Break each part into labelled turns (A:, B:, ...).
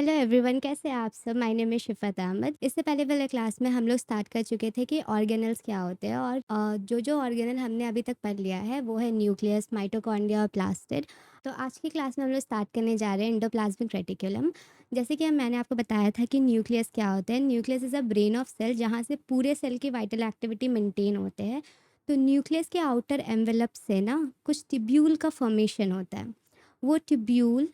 A: Hello everyone, कैसे हैं आप सब। My name is Shifat Ahmad. इससे पहले वाले क्लास में हम लोग स्टार्ट कर चुके थे कि ऑर्गेनल्स क्या होते हैं और जो ऑर्गेनल हमने अभी तक पढ़ लिया है वो है न्यूक्लियस, माइटोकॉन्ड्रिया और प्लास्टिड। तो आज की क्लास में हम लोग स्टार्ट करने जा रहे हैं एंडोप्लाज्मिक रेटिकुलम। जैसे कि मैंने आपको बताया था कि न्यूक्लियस क्या होता है। Nucleus is a brain of cell, जहाँ से पूरे सेल की वाइटल एक्टिविटी मेंटेन होते हैं। तो न्यूक्लियस के आउटर एनवेलप से ना कुछ ट्यूब्यूल का फॉर्मेशन होता है। वो ट्यूब्यूल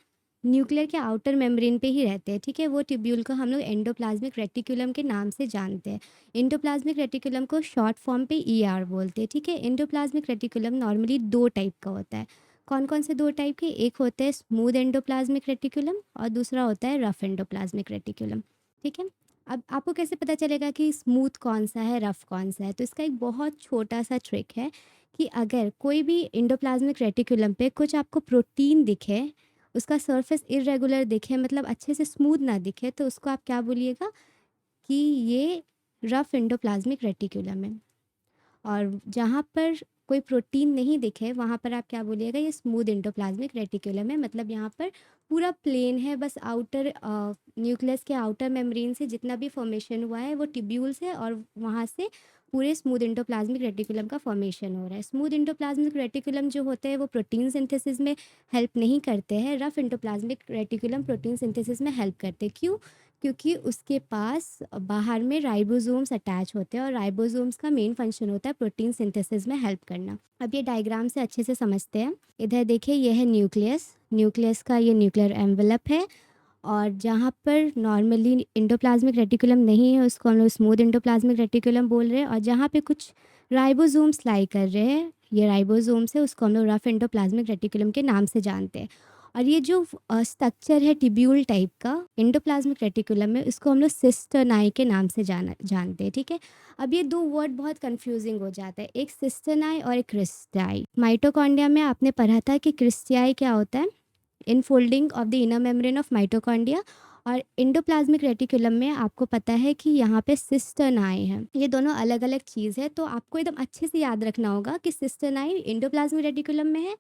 A: न्यूक्लियर के आउटर मेम्ब्रेन पे ही रहते हैं, ठीक है। वो ट्यूब्यूल को हम लोग एंडोप्लाज्मिक रेटिकुलम के नाम से जानते हैं। एंडोप्लाज्मिक रेटिकुलम को शॉर्ट फॉर्म पे ईआर बोलते हैं, ठीक है। एंडोप्लाज्मिक रेटिकुलम नॉर्मली दो टाइप का होता है। कौन कौन से दो टाइप के? एक होता है स्मूथ एंडोप्लाज्मिक रेटिकुलम और दूसरा होता है रफ एंडोप्लाज्मिक रेटिकुलम, ठीक है। अब आपको कैसे पता चलेगा कि स्मूथ कौन सा है, रफ कौन सा है? तो इसका एक बहुत छोटा सा ट्रिक है कि अगर कोई भी एंडोप्लाज्मिक रेटिकुलम पे कुछ आपको प्रोटीन दिखे, उसका सरफेस इर्रेगुलर दिखे, मतलब अच्छे से स्मूथ ना दिखे, तो उसको आप क्या बोलिएगा कि ये रफ एंडोप्लाज्मिक रेटिकुलम है। और जहाँ पर कोई प्रोटीन नहीं दिखे वहाँ पर आप क्या बोलिएगा, ये स्मूथ एंडोप्लाज्मिक रेटिकुलम है। मतलब यहाँ पर पूरा प्लेन है, बस आउटर न्यूक्लियस के आउटर मेम्ब्रेन से जितना भी फॉर्मेशन हुआ है वो ट्यूब्यूल्स है और वहाँ से पूरे स्मूथ एंडोप्लाज्मिक रेटिकुलम का फॉर्मेशन हो रहा है। स्मूथ एंडोप्लाज्मिक रेटिकुलम जो होते हैं वो प्रोटीन सिंथेसिस में हेल्प नहीं करते हैं। Rough endoplasmic reticulum protein synthesis में हेल्प करते हैं। क्यों? क्योंकि उसके पास बाहर में राइबोसोम्स अटैच होते हैं और राइबोसोम्स का मेन फंक्शन होता है प्रोटीन सिंथेसिस में हेल्प करना। अब ये डायग्राम से अच्छे से समझते हैं। इधर देखिए, ये है न्यूक्लियस। न्यूक्लियस का ये न्यूक्लियर एनवेलप है और जहाँ पर नॉर्मली एंडोप्लाज्मिक रेटिकुलम नहीं है उसको हम लोग स्मूथ एंडोप्लाज्मिक रेटिकुलम बोल रहे हैं। और जहाँ पे कुछ राइबोसोम्स लाई कर रहे हैं, ये राइबोसोम्स है, उसको हम लोग रफ एंडोप्लाज्मिक रेटिकुलम के नाम से जानते हैं। और ये जो स्ट्रक्चर है टिब्यूल टाइप का एंडोप्लाज्मिक रेटिकुलम में, इसको हम लोग सिस्टर्नाई के नाम से जानते हैं, ठीक है। अब ये दो वर्ड बहुत कंफ्यूजिंग हो जाता है, एक सिस्टर्नाई और एक क्रिस्टियाई। माइटोकॉन्ड्रिया में आपने पढ़ा था कि क्रिस्टियाई क्या होता है, infolding of the inner membrane of mitochondria. और एंडोप्लाज्मिक रेटिकुलम में आपको पता है कि यहाँ पे सिस्टर्नाई है। ये दोनों अलग अलग चीज़ है, तो आपको एकदम अच्छे से याद रखना होगा कि सिस्टर्नाई एंडोप्लाज्मिक रेटिकुलम में है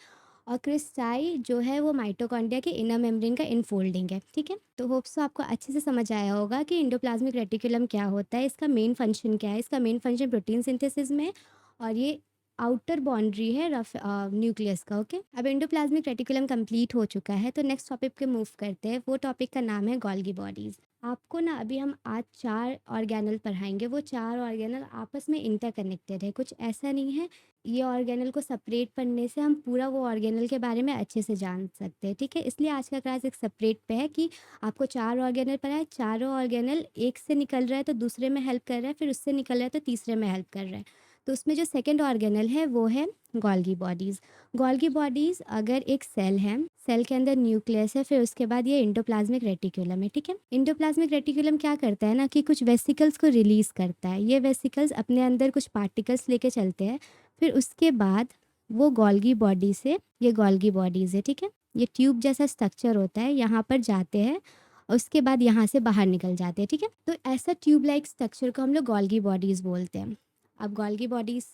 A: और क्रिस्टाई जो है वो माइटोकॉन्ड्रिया के इनर मेम्ब्रेन का इनफोल्डिंग है, ठीक है। तो होप्स तो आपको अच्छे से समझ आया होगा कि एंडोप्लाज्मिक रेटिकुलम क्या होता है, इसका मेन फंक्शन क्या है। इसका मेन फंक्शन प्रोटीन सिंथेसिस में है और ये आउटर बाउंड्री है रफ न्यूक्लियस का, ओके। अब एंडोप्लाज्मिक रेटिकुलम कंप्लीट हो चुका है, तो नेक्स्ट टॉपिक पे मूव करते हैं। वो टॉपिक का नाम है गोल्गी बॉडीज़। आपको ना अभी हम आज 4 ऑर्गेनल पढ़ाएंगे। वो 4 ऑर्गेनल आपस में इंटरकनेक्टेड है, कुछ ऐसा नहीं है ये ऑर्गेनल को सेपरेट पढ़ने से हम पूरा वो ऑर्गेनल के बारे में अच्छे से जान सकते हैं, ठीक है। इसलिए आज का क्लास एक सेपरेट पे है कि आपको 4 ऑर्गेनल पढ़ा है, चारों ऑर्गेनल एक से निकल रहा है तो दूसरे में हेल्प कर रहा है, फिर उससे निकल रहा है तो तीसरे में हेल्प कर रहा है। तो उसमें जो सेकंड ऑर्गेनल है वो है गोल्गी बॉडीज़। गोल्गी बॉडीज़ अगर एक सेल है, सेल के अंदर न्यूक्लियस है, फिर उसके बाद ये एंडोप्लाज्मिक रेटिकुलम है, ठीक है। एंडोप्लाज्मिक रेटिकुलम क्या करता है ना कि कुछ वेसिकल्स को रिलीज़ करता है। ये वेसिकल्स अपने अंदर कुछ पार्टिकल्स लेके चलते हैं, फिर उसके बाद वो गोल्गी बॉडी से, ये गोल्गी बॉडीज़ है, ठीक है। ये ट्यूब जैसा स्ट्रक्चर होता है, यहाँ पर जाते हैं और उसके बाद यहाँ से बाहर निकल जाते हैं, ठीक है। तो ऐसा ट्यूब लाइक स्ट्रक्चर को हम लोग गोल्गी बॉडीज़ बोलते हैं। अब गोल्गी बॉडीज़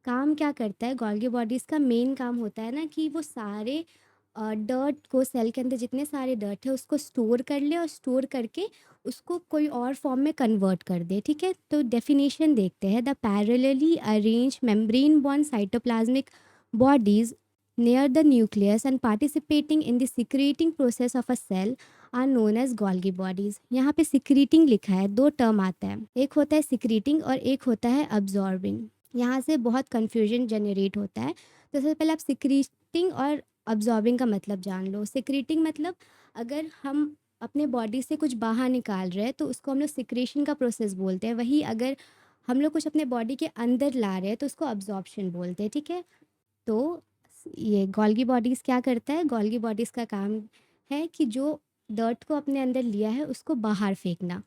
A: काम क्या करता है? गोल्गी बॉडीज़ का मेन काम होता है ना कि वो सारे डर्ट को, सेल के अंदर जितने सारे डर्ट है उसको स्टोर कर ले और स्टोर करके उसको कोई और फॉर्म में कन्वर्ट कर दे, ठीक है। तो डेफिनेशन देखते हैं। The parallelly arrange membrane born cytoplasmic bodies near the nucleus and participating in the secreting process of a cell are known as Golgi bodies। यहाँ पे secreting लिखा है, दो टर्म आता है, एक होता है secreting और एक होता है absorbing। यहाँ से बहुत confusion generate होता है। तो सबसे पहले आप secreting और absorbing का मतलब जान लो। secreting मतलब अगर हम अपने बॉडी से कुछ बाहर निकाल रहे हैं तो उसको हम लोग सिक्रेशन का प्रोसेस बोलते हैं। वही अगर हम लोग कुछ अपने बॉडी के अंदर ला रहे हैं तो उसको अब्जॉर्प्शन बोलते हैं, ठीक है। तो ये गोल्गी बॉडीज़ क्या करता है? गोल्गी बॉडीज़ का काम है कि जो डर्ट को अपने अंदर लिया है उसको बाहर फेंकना।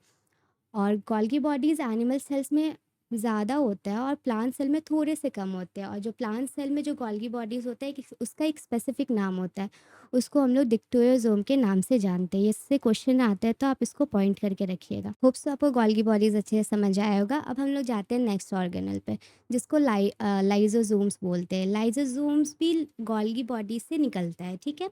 A: और गोल्गी बॉडीज़ एनिमल सेल्स में ज़्यादा होता है और प्लांट सेल में थोड़े से कम होते हैं। और जो प्लांट सेल में जो गोल्गी बॉडीज़ होता है उसका एक स्पेसिफिक नाम होता है, उसको हम लोग डिक्टोयोजोम के नाम से जानते हैं। इससे क्वेश्चन आता है तो आप इसको पॉइंट करके रखिएगा। होप्स तो आपको गोल्गी बॉडीज़ अच्छे से समझ आया होगा। अब हम लोग जाते हैं नेक्स्ट ऑर्गेनल पे, जिसको लाइजोसोम्स बोलते हैं। लाइजोसोम्स भी गोल्गी बॉडी से निकलता है, ठीक है।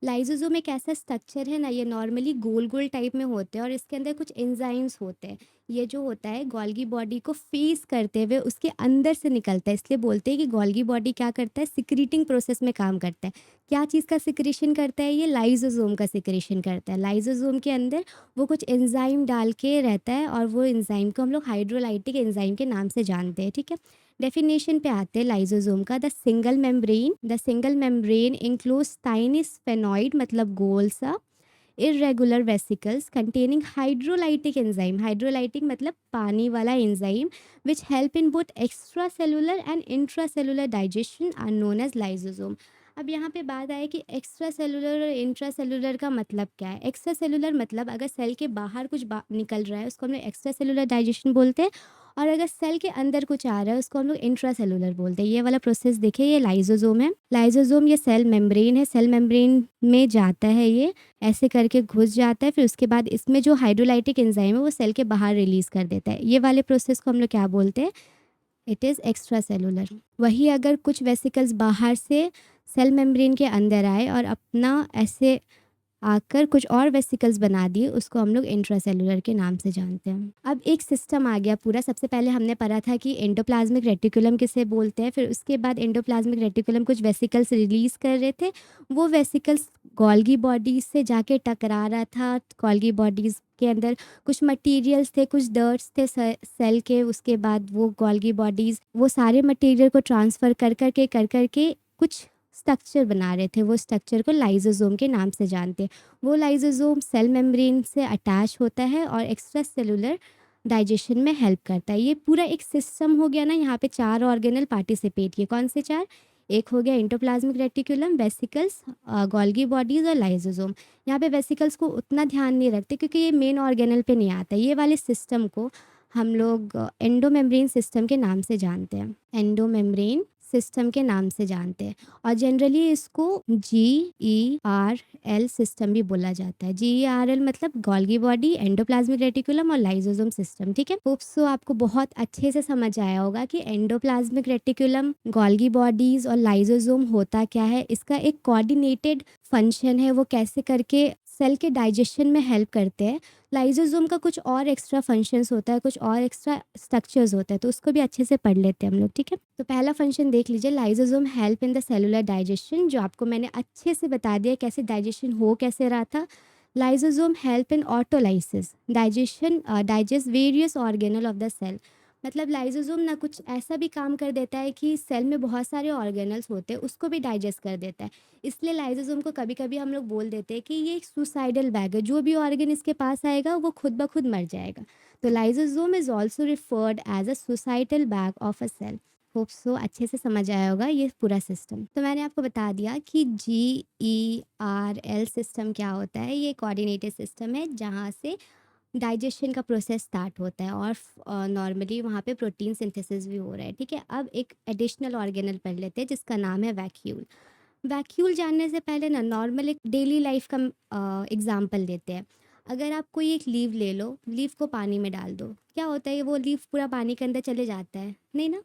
A: लाइसोसोम एक ऐसा स्ट्रक्चर है ना, ये नॉर्मली गोल-गोल टाइप में होते हैं और इसके अंदर कुछ एंजाइम्स होते हैं। ये जो होता है गोल्गी बॉडी को फेस करते हुए उसके अंदर से निकलता है, इसलिए बोलते हैं कि गोल्गी बॉडी क्या करता है, सिक्रीटिंग प्रोसेस में काम करता है। क्या चीज़ का सिक्रीशन करता है ये? लाइसोसोम का सिक्रीशन करता है। लाइसोसोम के अंदर वो कुछ एंजाइम डाल के रहता है और वो एंजाइम को हम लोग हाइड्रोलाइटिक एंजाइम के नाम से जानते हैं, ठीक है। डेफिनेशन पे आते हैं लाइसोसोम का। The single membrane includes tiny sphenoid मतलब गोल सा irregular vesicles containing hydrolytic enzyme, hydrolytic मतलब पानी वाला enzyme, which help in both extracellular and intracellular digestion are known as lysosome. अब यहाँ पे बात आए कि एक्स्ट्रा सेलुलर और इंट्रा सेलुलर का मतलब क्या है। एक्स्ट्रा सेलुलर मतलब अगर सेल के बाहर कुछ निकल रहा है उसको हम लोग एक्स्ट्रा सेलुलर डाइजेशन बोलते हैं, और अगर सेल के अंदर कुछ आ रहा है उसको हम लोग इंट्रा सेलुलर बोलते हैं। ये वाला प्रोसेस देखिए, ये लाइसोसोम है। लाइसोसोम ये सेल मेम्ब्रेन है, सेल मेम्ब्रेन में जाता है, ये ऐसे करके घुस जाता है, फिर उसके बाद इसमें जो हाइड्रोलाइटिक एंजाइम है वो सेल के बाहर रिलीज कर देता है। ये वाले प्रोसेस को हम लोग क्या बोलते हैं? It is extra cellular. वही अगर कुछ वेसिकल्स बाहर से सेल मेम्ब्रेन के अंदर आए और अपना ऐसे आकर कुछ और वेसिकल्स बना दिए, उसको हम लोग इंट्रासेलुलर के नाम से जानते हैं। अब एक सिस्टम आ गया पूरा। सबसे पहले हमने पढ़ा था कि एंडोप्लाज्मिक रेटिकुलम किसे बोलते हैं, फिर उसके बाद एंडोप्लाज्मिक रेटिकुलम कुछ वेसिकल्स रिलीज कर रहे थे, वो वेसिकल्स गोल्गी बॉडीज से जाके टकरा रहा था। गोल्गी बॉडीज के अंदर कुछ मटेरियल्स थे, कुछ डर्ट्स थे सेल के, उसके बाद वो गोल्गी बॉडीज वो सारे मटेरियल को ट्रांसफ़र कर करके कुछ स्ट्रक्चर बना रहे थे। वो स्ट्रक्चर को लाइसोसोम के नाम से जानते हैं। वो लाइसोसोम सेल मेम्ब्रेन से अटैच होता है और एक्स्ट्रा सेलुलर डाइजेशन में हेल्प करता है। ये पूरा एक सिस्टम हो गया ना। यहाँ पे 4 ऑर्गेनल पार्टिसिपेट किए। कौन से 4? एक हो गया endoplasmic reticulum, vesicles, Golgi bodies और लाइसोसोम। यहाँ पे वेसिकल्स को उतना ध्यान नहीं रखते क्योंकि ये मेन ऑर्गेनल पे नहीं आता। ये वाले सिस्टम को हम लोग एंडोमेम्ब्रेन सिस्टम के नाम से जानते हैं। एंडोमेम्ब्रेन सिस्टम के नाम से जानते हैं और जनरली इसको GERL सिस्टम भी बोला जाता है। GERL मतलब गोल्गी बॉडी, एंडोप्लाज्मिक रेटिकुलम और लाइसोसोम सिस्टम, ठीक है। होप सो आपको बहुत अच्छे से समझ आया होगा कि एंडोप्लाज्मिक रेटिकुलम, गोल्गी बॉडीज और लाइसोसोम होता क्या है। इसका एक कोऑर्डिनेटेड फंक्शन है, वो कैसे करके सेल के डाइजेशन में हेल्प करते हैं। लाइसोसोम का कुछ और एक्स्ट्रा फंक्शंस होता है, कुछ और एक्स्ट्रा स्ट्रक्चर्स होते हैं, तो उसको भी अच्छे से पढ़ लेते हैं हम लोग, ठीक है। तो पहला फंक्शन देख लीजिए, lysosome help in the cellular digestion, जो आपको मैंने अच्छे से बता दिया कैसे डाइजेशन हो कैसे रहा था। Lysosome help in autolysis, digest various organelle of the cell. मतलब लाइसोसोम ना कुछ ऐसा भी काम कर देता है कि सेल में बहुत सारे ऑर्गेनल्स होते हैं उसको भी डाइजेस्ट कर देता है। इसलिए लाइसोसोम को कभी कभी हम लोग बोल देते हैं कि ये एक सुसाइडल बैग है, जो भी ऑर्गन इसके पास आएगा वो खुद ब खुद मर जाएगा। तो lysosome is also referred as a suicidal bag of a cell. Hope so अच्छे से समझ आया होगा ये पूरा सिस्टम। तो मैंने आपको बता दिया कि GERL सिस्टम क्या होता है। ये कोऑर्डिनेटेड सिस्टम है जहाँ से डाइजेशन का प्रोसेस स्टार्ट होता है और नॉर्मली वहाँ पे प्रोटीन सिंथेसिस भी हो रहा है, ठीक है। अब एक एडिशनल ऑर्गेनल पढ़ लेते हैं जिसका नाम है वैक्यूल। वैक्यूल जानने से पहले ना नॉर्मल एक डेली लाइफ का एग्जांपल देते हैं। अगर आप कोई एक लीव ले लो, लीव को पानी में डाल दो, क्या होता है? वो लीव पूरा पानी के अंदर चले जाता है? नहीं ना।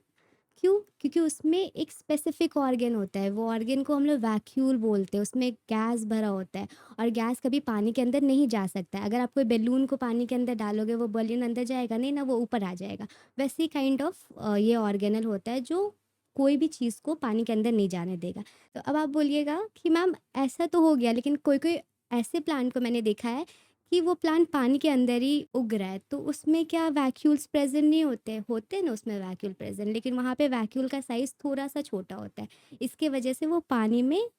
A: क्यों? क्योंकि उसमें एक स्पेसिफिक ऑर्गन होता है, वो ऑर्गन को हम लोग वैक्यूल बोलते हैं। उसमें गैस भरा होता है और गैस कभी पानी के अंदर नहीं जा सकता है। अगर आप कोई बैलून को पानी के अंदर डालोगे वो बैलून अंदर जाएगा नहीं ना, वो ऊपर आ जाएगा। वैसे ही काइंड ऑफ ये ऑर्गेनल होता है जो कोई भी चीज़ को पानी के अंदर नहीं जाने देगा। तो अब आप बोलिएगा कि मैम ऐसा तो हो गया, लेकिन कोई कोई ऐसे प्लांट को मैंने देखा है कि वो प्लांट पानी के अंदर ही उग रहा है, तो उसमें क्या वैक्यूल्स प्रेजेंट नहीं होते? होते हैं ना उसमें वैक्यूल प्रेजेंट, लेकिन वहाँ पे वैक्यूल का साइज़ थोड़ा सा छोटा होता है। इसके वजह से वो पानी में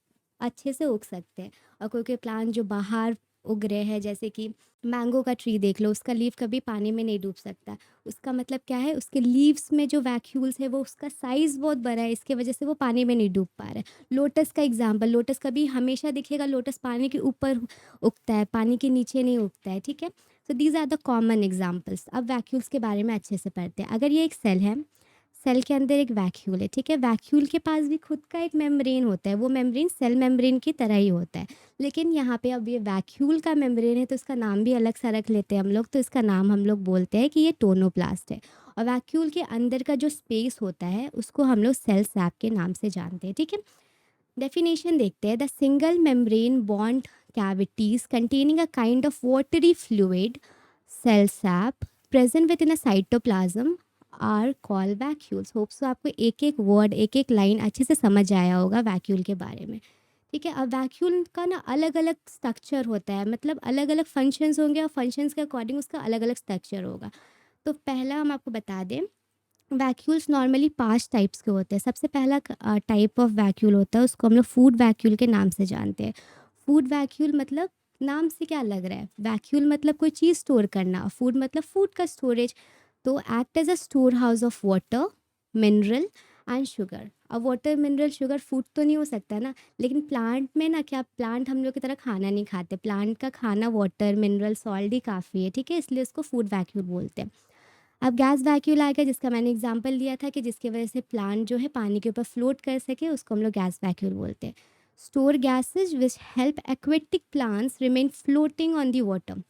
A: अच्छे से उग सकते हैं। और कोई कोई प्लांट जो बाहर उग रहे हैं, जैसे कि मैंगो का ट्री देख लो, उसका लीफ कभी पानी में नहीं डूब सकता। उसका मतलब क्या है? उसके लीव्स में जो वैक्यूल्स है वो उसका साइज़ बहुत बड़ा है, इसके वजह से वो पानी में नहीं डूब पा रहा है। लोटस का एग्जाम्पल, लोटस कभी हमेशा दिखेगा लोटस पानी के ऊपर उगता है, पानी के नीचे नहीं उगता है, ठीक है। So these are the common examples. अब वैक्यूल्स के बारे में अच्छे से पढ़ते हैं। अगर ये एक सेल है, सेल के अंदर एक वैक्यूल है, ठीक है। वैक्यूल के पास भी खुद का एक मेम्ब्रेन होता है, वो मेम्ब्रेन सेल मेम्ब्रेन की तरह ही होता है, लेकिन यहाँ पे अब ये वैक्यूल का मेम्ब्रेन है तो इसका नाम भी अलग सा रख लेते हैं हम लोग। तो इसका नाम हम लोग बोलते हैं कि ये टोनोप्लास्ट है। और वैक्यूल के अंदर का जो स्पेस होता है उसको हम लोग सेल सैप के नाम से जानते हैं, ठीक है। डेफिनेशन देखते हैं। The single membrane bond cavities containing a kind of watery fluid, cell sap, present within a cytoplasm are called vacuoles. Hope so आपको एक एक वर्ड एक एक लाइन अच्छे से समझ आया होगा वैक्यूल के बारे में। ठीक है, अब वैक्यूल का ना अलग अलग स्ट्रक्चर होता है, मतलब अलग अलग फंक्शंस होंगे और फंक्शंस के अकॉर्डिंग उसका अलग अलग स्ट्रक्चर होगा। तो पहला हम आपको बता दें, वैक्यूल्स नॉर्मली 5 टाइप्स के होते हैं। सबसे पहला टाइप ऑफ वैक्यूल होता है, उसको हम लोग फूड वैक्यूल के नाम से जानते हैं। फूड वैक्यूल मतलब नाम से क्या लग रहा है, वैक्यूल मतलब कोई चीज़ स्टोर करना, फूड मतलब फूड का स्टोरेज। तो act as a store house of water, mineral and sugar. अब वाटर मिनरल शुगर फूड तो नहीं हो सकता ना, लेकिन प्लांट में ना, क्या प्लांट हम लोग की तरह खाना नहीं खाते, प्लांट का खाना वाटर मिनरल सॉल्ट ही काफ़ी है। ठीक है, इसलिए उसको फूड वैक्यूल बोलते हैं। अब गैस वैक्यूल आएगा, जिसका मैंने एग्जांपल दिया था कि जिसकी वजह से प्लांट जो है पानी के ऊपर फ्लोट कर सके, उसको हम लोग गैस वैक्यूल बोलते हैं। Store gases which help aquatic plants remain floating on the water.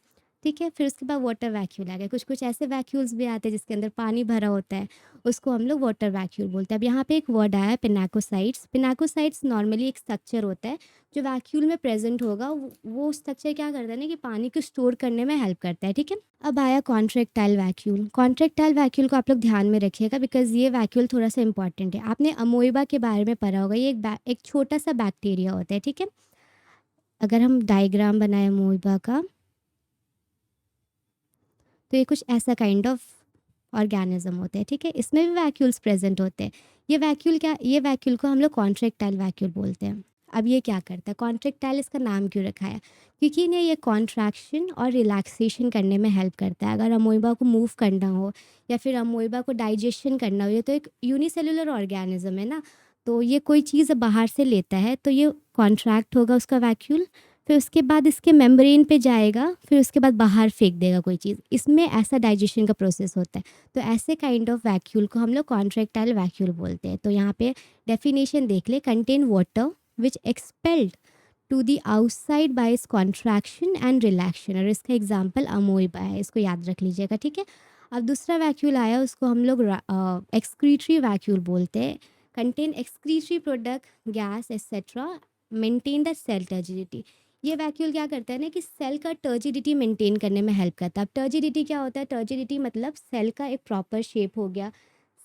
A: ठीक है, फिर उसके बाद वाटर वैक्यूल आ गया। कुछ कुछ ऐसे वैक्यूल्स भी आते हैं जिसके अंदर पानी भरा होता है, उसको हम लोग वाटर वैक्यूल बोलते हैं। अब यहाँ पे एक वर्ड आया है पिनाकोसाइट्स। पिनाकोसाइट्स नॉर्मली एक स्ट्रक्चर होता है जो वैक्यूल में प्रेजेंट होगा, वो स्ट्रक्चर क्या करता है ना कि पानी को स्टोर करने में हेल्प करता है। ठीक है, अब आया कॉन्ट्रैक्टाइल वैक्यूल। कॉन्ट्रैक्टाइल वैक्यूल को आप लोग ध्यान में रखिएगा, बिकॉज ये वैक्यूल थोड़ा सा इंपॉर्टेंट है। आपने अमोइबा के बारे में पढ़ा होगा, ये एक छोटा सा बैक्टीरिया होता है। ठीक है, अगर हम डायग्राम बनाए अमोइबा का, तो ये कुछ ऐसा काइंड ऑफ ऑर्गेनिज्म होते हैं। ठीक है, इसमें भी वैक्यूल्स प्रेजेंट होते हैं। ये वैक्यूल को हम लोग कॉन्ट्रैक्टाइल वैक्यूल बोलते हैं। अब ये क्या करता है, कॉन्ट्रैक्टाइल इसका नाम क्यों रखा है, क्योंकि इन्हें ये कॉन्ट्रैक्शन और रिलैक्सेशन करने में हेल्प करता है। अगर अमोइबा को मूव करना हो या फिर अमोइबा को डाइजेशन करना हो, ये तो एक यूनिसेलुलर ऑर्गेनिज्म है ना, तो ये कोई चीज़ बाहर से लेता है, तो ये कॉन्ट्रैक्ट होगा उसका वैक्यूल, फिर उसके बाद इसके मेम्ब्रेन पे जाएगा, फिर उसके बाद बाहर फेंक देगा कोई चीज़। इसमें ऐसा डाइजेशन का प्रोसेस होता है। तो ऐसे काइंड ऑफ वैक्यूल को हम लोग कॉन्ट्रैक्टाइल वैक्यूल बोलते हैं। तो यहाँ पे डेफिनेशन देख ले, contain water which expelled to the outside by इस कॉन्ट्रैक्शन एंड रिलैक्शन, और इसका एग्जाम्पल अमोइबा है, इसको याद रख लीजिएगा। ठीक है, अब दूसरा वैक्यूल आया, उसको हम लोग एक्सक्रीटरी वैक्यूल बोलते हैं। Contain excretory product, gas etcetera, maintain the cell turgidity. ये वैक्यूल क्या करता है ना कि सेल का टर्जिडिटी मेंटेन करने में हेल्प करता है। अब टर्जिडिटी क्या होता है, टर्जिडिटी मतलब सेल का एक प्रॉपर शेप हो गया।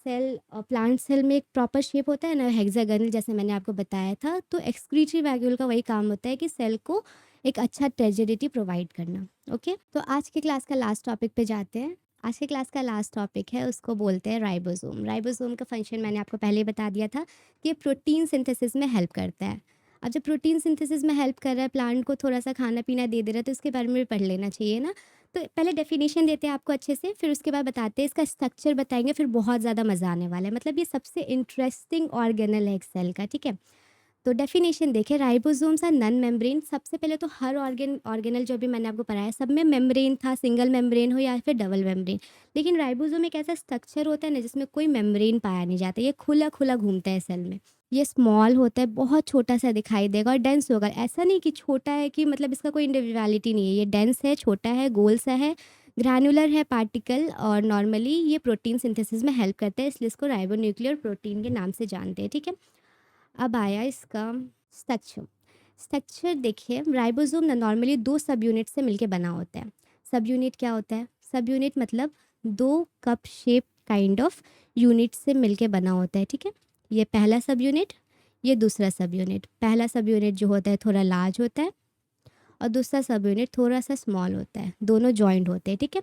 A: सेल प्लांट सेल में एक प्रॉपर शेप होता है ना, हेक्सागोनल, जैसे मैंने आपको बताया था। तो एक्सक्रीटरी वैक्यूल का वही काम होता है कि सेल को एक अच्छा टर्जिडिटी प्रोवाइड करना। ओके, तो आज की क्लास का लास्ट टॉपिक पे जाते हैं। आज की क्लास का लास्ट टॉपिक है, उसको बोलते हैं राइबोसोम। राइबोसोम का फंक्शन मैंने आपको पहले ही बता दिया था कि प्रोटीन सिंथेसिस में हेल्प करता है। अब जब प्रोटीन सिंथेसिस में हेल्प कर रहा है, प्लांट को थोड़ा सा खाना पीना दे दे रहा है, तो इसके बारे में भी पढ़ लेना चाहिए ना। तो पहले डेफिनेशन देते हैं आपको अच्छे से, फिर उसके बाद बताते हैं इसका स्ट्रक्चर बताएंगे, फिर बहुत ज़्यादा मज़ा आने वाला है। मतलब ये सबसे इंटरेस्टिंग ऑर्गेनल है एक सेल का। ठीक है, तो डेफिनेशन देखें, राइबोसोम्स आर नन मेम्ब्रेन। सबसे पहले तो हर ऑर्गेनल जो भी मैंने आपको पढ़ाया सब में मेम्ब्रेन था, सिंगल मेम्ब्रेन हो या फिर डबल मेम्ब्रेन। लेकिन राइबोसोम एक ऐसा स्ट्रक्चर होता है ना जिसमें कोई मेम्ब्रेन पाया नहीं जाता, ये खुला खुला घूमता है सेल में। ये स्मॉल होता है, बहुत छोटा सा दिखाई देगा और डेंस होगा। ऐसा नहीं कि छोटा है कि मतलब इसका कोई इंडिविजुअलिटी नहीं है, ये डेंस है, छोटा है, गोल सा है, ग्रैनुलर है पार्टिकल, और नॉर्मली ये प्रोटीन सिंथेसिस में हेल्प करता है, इसलिए इसको राइबोन्यूक्लियर प्रोटीन के नाम से जानते हैं। ठीक है, अब आया इसका स्ट्रक्चर। स्ट्रक्चर देखिए, राइबोसोम ना नॉर्मली 2 सब यूनिट से मिलके बना होता है। सब यूनिट क्या होता है, सब यूनिट मतलब 2 cup shape kind of unit से मिलके बना होता है। ठीक है, ये पहला सब यूनिट, ये दूसरा सब यूनिट। पहला सब यूनिट जो होता है थोड़ा लार्ज होता है और दूसरा सब यूनिट थोड़ा सा स्मॉल होता है, दोनों जॉइंट होते हैं। ठीक है,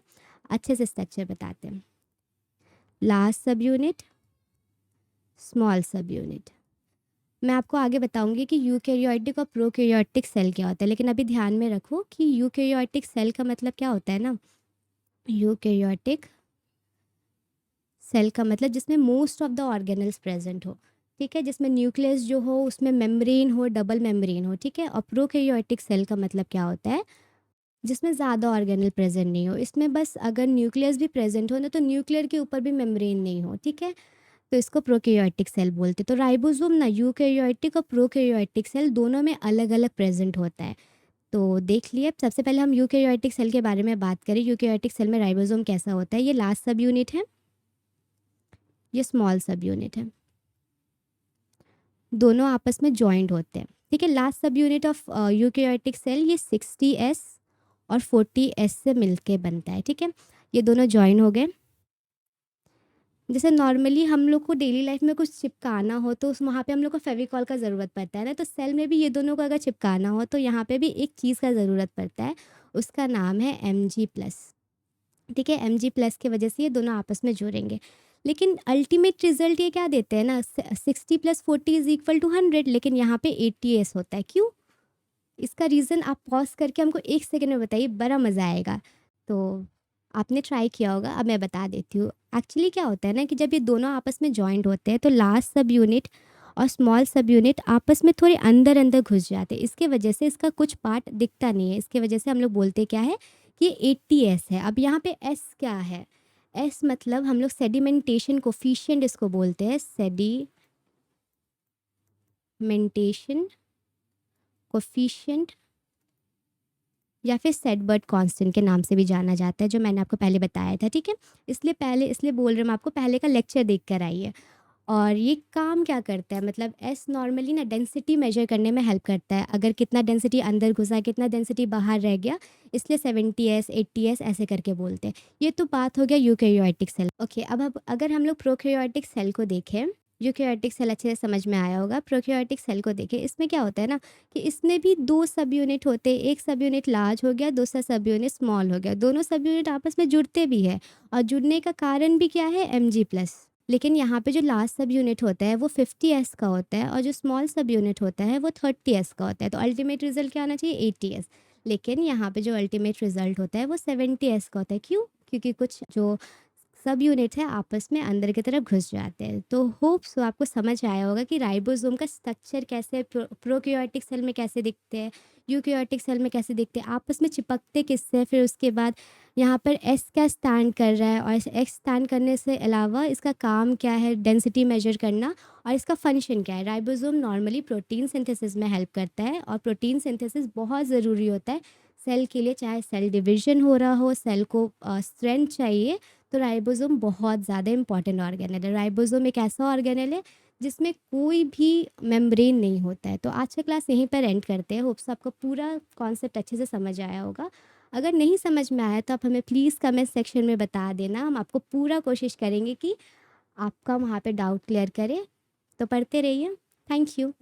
A: अच्छे से स्ट्रक्चर बताते हैं। लार्ज सब यूनिट, स्मॉल सब यूनिट। मैं आपको आगे बताऊंगी कि यूकैरियोटिक और प्रोकैरियोटिक सेल क्या होता है, लेकिन अभी ध्यान में रखो कि यूकैरियोटिक सेल का मतलब क्या होता है ना, यूकैरियोटिक सेल का मतलब जिसमें most of the organelles present हो। ठीक है, जिसमें न्यूक्लियस जो हो उसमें मेम्ब्रेन हो, डबल मेम्ब्रेन हो। ठीक है, और प्रोकैरियोटिक सेल का मतलब क्या होता है, जिसमें ज़्यादा ऑर्गेनल प्रेजेंट नहीं हो। इसमें बस अगर न्यूक्लियस भी प्रेजेंट हो ना, तो न्यूक्लियर के ऊपर भी मेम्ब्रेन नहीं हो। ठीक है, तो इसको प्रोकैरियोटिक सेल बोलते हैं। तो राइबोसोम ना यूकैरियोटिक और प्रोकैरियोटिक सेल दोनों में अलग अलग प्रेजेंट होता है। तो देख लिए, सबसे पहले हम यूकैरियोटिक सेल के बारे में बात करें। यूकैरियोटिक सेल में राइबोसोम कैसा होता है, ये लास्ट सब यूनिट है, ये स्मॉल सब यूनिट है। दोनों आपस में जॉइंट होते हैं, ठीक है। लास्ट सब यूनिट ऑफ यूकेरियोटिक सेल ये 60s और 40s से मिलके बनता है, ठीक है। ये दोनों जॉइन हो गए। जैसे नॉर्मली हम लोग को डेली लाइफ में कुछ चिपकाना हो तो उस वहाँ पे हम लोग को फेविकॉल का ज़रूरत पड़ता है ना, तो सेल में भी ये दोनों को अगर चिपकाना हो तो यहाँ पे भी एक चीज़ का ज़रूरत पड़ता है, उसका नाम है Mg+, ठीक है। Mg+ की वजह से ये दोनों आपस में जुड़ेंगे। लेकिन अल्टीमेट रिजल्ट ये क्या देते हैं ना, 60 + 40 = 100, लेकिन यहाँ पे 80s होता है, क्यों? इसका रीज़न आप पॉज़ करके हमको 1 सेकंड में बताइए, बड़ा मज़ा आएगा। तो आपने ट्राई किया होगा, अब मैं बता देती हूँ। एक्चुअली क्या होता है ना कि जब ये दोनों आपस में जॉइंट होते हैं तो लार्ज सब यूनिट और स्मॉल सब यूनिट आपस में थोड़े अंदर-अंदर घुस जाते हैं। इसके वजह से इसका कुछ पार्ट दिखता नहीं है। इसकी वजह से हम लोग बोलते क्या है कि 80s है। अब यहाँ पे एस क्या है? एस मतलब हम लोग सेडिमेंटेशन कोएफ़िशिएंट इसको बोलते हैं, सेडिमेंटेशन कोएफ़िशिएंट या फिर सेडबर्ट कांस्टेंट के नाम से भी जाना जाता है, जो मैंने आपको पहले बताया था, ठीक है। इसलिए बोल रही हूँ मैं आपको, पहले का लेक्चर देख कर आइए। और ये काम क्या करता है, मतलब एस नॉर्मली ना डेंसिटी मेजर करने में हेल्प करता है, अगर कितना डेंसिटी अंदर घुसा कितना डेंसिटी बाहर रह गया, इसलिए 70s 80s ऐसे करके बोलते हैं। ये तो बात हो गया यूकेरियोटिक सेल। ओके, अब अगर हम लोग प्रोकैरियोटिक सेल को देखें, यूकेरियोटिक सेल अच्छे से समझ में आया होगा। प्रोकैरियोटिक सेल को देखें, इसमें क्या होता है ना कि इसमें भी 2 सब यूनिट होते हैं, एक सब यूनिट लार्ज हो गया, दूसरा सब यूनिट स्मॉल हो गया। दोनों सब यूनिट आपस में जुड़ते भी है और जुड़ने का कारण भी क्या है, Mg+। लेकिन यहाँ पे जो लास्ट सब यूनिट होता है वो 50s का होता है और जो स्मॉल सब यूनिट होता है वो 30s का होता है। तो अल्टीमेट रिजल्ट क्या आना चाहिए, 80s। लेकिन यहाँ पे जो अल्टीमेट रिजल्ट होता है वो 70s का होता है, क्यों? क्योंकि कुछ जो सब यूनिट है आपस में अंदर की तरफ घुस जाते हैं। तो होप सो आपको समझ आया होगा कि राइबोसोम का स्ट्रक्चर कैसे है, प्रोकैरियोटिक सेल में कैसे दिखते हैं, यूकेरियोटिक सेल में कैसे दिखते हैं, आपस में चिपकते किससे। फिर उसके बाद यहाँ पर एस क्या स्टैंड कर रहा है और एक्स स्टैंड करने से अलावा इसका काम क्या है, डेंसिटी मेजर करना, और इसका फंक्शन क्या है। राइबोसोम नॉर्मली प्रोटीन सिंथेसिस में हेल्प करता है और प्रोटीन सिंथेसिस बहुत ज़रूरी होता है सेल के लिए, चाहे सेल डिविजन हो रहा हो, सेल को स्ट्रेंथ चाहिए, तो राइबोसोम बहुत ज़्यादा इंपॉर्टेंट ऑर्गेनल है। राइबोसोम एक ऐसा ऑर्गेनल है जिसमें कोई भी मेम्ब्रेन नहीं होता है। तो आज का क्लास यहीं पर एंड करते हैं। होप्स आपको पूरा कॉन्सेप्ट अच्छे से समझ आया होगा। अगर नहीं समझ में आया तो आप हमें प्लीज़ कमेंट सेक्शन में बता देना, हम आपको पूरा कोशिश करेंगे कि आपका वहाँ पे डाउट क्लियर करें। तो पढ़ते रहिए। Thank you.